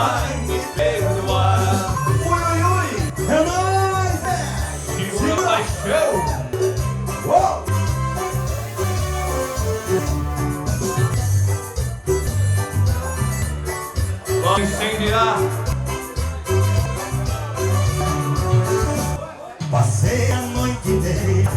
vai me perdoar. Ui, ui, ui. É nóis. Segura, paixão. Uou. Vamos incendiar. Passei a noite inteira